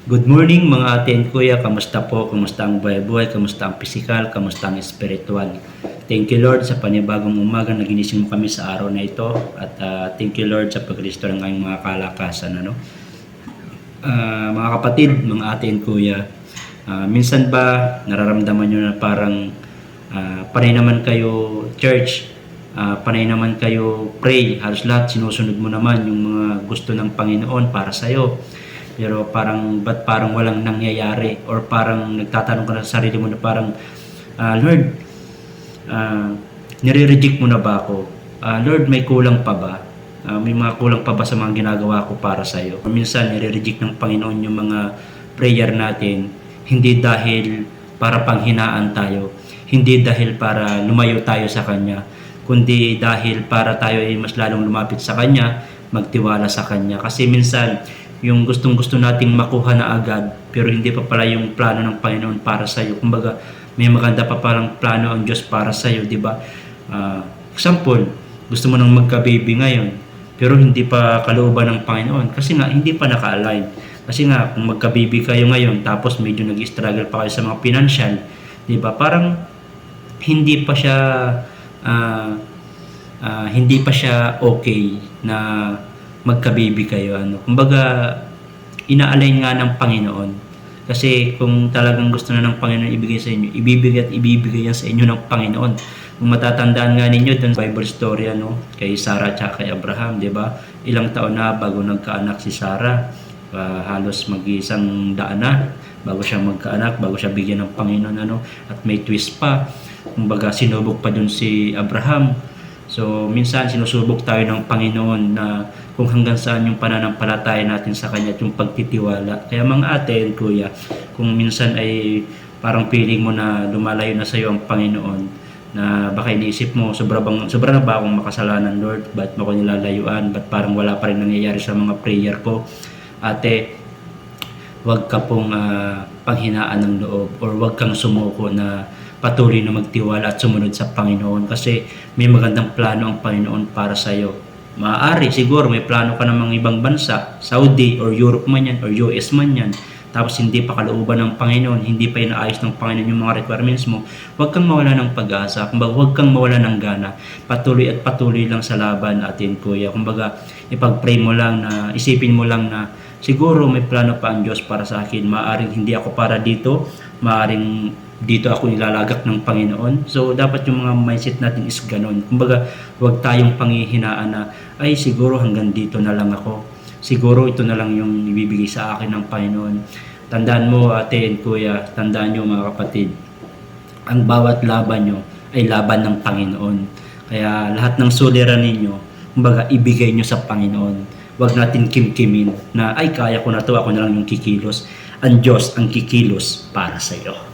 Good morning mga ate and kuya, kamusta po? Kamusta ang buhay-buhay? Kamusta ang physical? Kamusta ang spiritual? Thank you Lord sa panibagong umaga na ginising mo kami sa araw na ito at thank you Lord sa pag-restore ng aming mga kalakasan. Mga kapatid, mga ate and kuya, minsan ba nararamdaman nyo na parang panay naman kayo church, panay naman kayo pray, halos lahat sinusunod mo naman yung mga gusto ng Panginoon para sa'yo. Pero ba't parang walang nangyayari? Or parang nagtatanong ka na sa sarili mo na parang, Lord, nire-reject mo na ba ako? Lord, may kulang pa ba? May mga kulang pa ba sa mga ginagawa ko para sa iyo? Minsan, nire-reject ng Panginoon yung mga prayer natin, hindi dahil para panghinaan tayo, hindi dahil para lumayo tayo sa Kanya, kundi dahil para tayo ay mas lalong lumapit sa Kanya, magtiwala sa Kanya. Kasi minsan, yung gustong-gusto nating makuha na agad, pero hindi pa pala yung plano ng Panginoon para sa iyo. Kumbaga, may maganda pa palang plano ang Diyos para sa iyo, di ba? Example, gusto mo nang magka-baby ngayon, pero hindi pa kalooban ng Panginoon kasi nga hindi pa naka-align. Kasi nga kung magka-baby kayo ngayon tapos medyo nag-struggle pa kayo sa mga financial, di ba? Parang hindi pa siya okay na magka-baby kayo. Kumbaga, ina-align nga ng Panginoon. Kasi kung talagang gusto na ng Panginoon ibigay sa inyo, ibibigay yan sa inyo ng Panginoon. Kung matatandaan nga ninyo dun sa Bible story kay Sarah at kay Abraham, di ba? Ilang taon na bago nagkaanak si Sarah. Halos mag-isang daan na bago siya magkaanak, bago siya bigyan ng Panginoon at may twist pa. Kumbaga, sinubok pa dun si Abraham. So, minsan sinusubok tayo ng Panginoon na kung hanggang saan yung pananampalataya natin sa Kanya at yung pagtitiwala. Kaya mga ate and kuya, kung minsan ay parang feeling mo na lumalayo na sa iyo ang Panginoon, na baka iniisip mo, sobra na ba akong makasalanan, Lord? Ba't mo ko nilalayuan? Ba't parang wala pa rin nangyayari sa mga prayer ko? Ate, huwag ka pong panghinaan ng loob or huwag kang sumuko na patuloy na magtiwala at sumunod sa Panginoon kasi may magandang plano ang Panginoon para sa iyo. Maaari, siguro may plano ka ng mga ibang bansa, Saudi or Europe man yan or US man yan, tapos hindi pa kalooban ng Panginoon, hindi pa inaayos ng Panginoon yung mga requirements mo, huwag kang mawala ng pag-asa, kumbaga huwag kang mawala ng gana, patuloy at patuloy lang sa laban atin kuya. Kumbaga ipag-pray mo lang na, isipin mo lang na siguro may plano pa ang Diyos para sa akin, maaaring hindi ako para dito, maaaring dito ako nilalagak ng Panginoon. So, dapat yung mga mindset natin is ganun. Kumbaga, huwag tayong panghihinaan na, ay siguro hanggang dito na lang ako. Siguro ito na lang yung ibibigay sa akin ng Panginoon. Tandaan mo, ate and kuya, tandaan nyo mga kapatid, ang bawat laban nyo ay laban ng Panginoon. Kaya lahat ng suliranin nyo, kumbaga, ibigay nyo sa Panginoon. Huwag natin kimkimin na, ay kaya ko na to, ako na lang yung kikilos. Ang Diyos ang kikilos para sa iyo.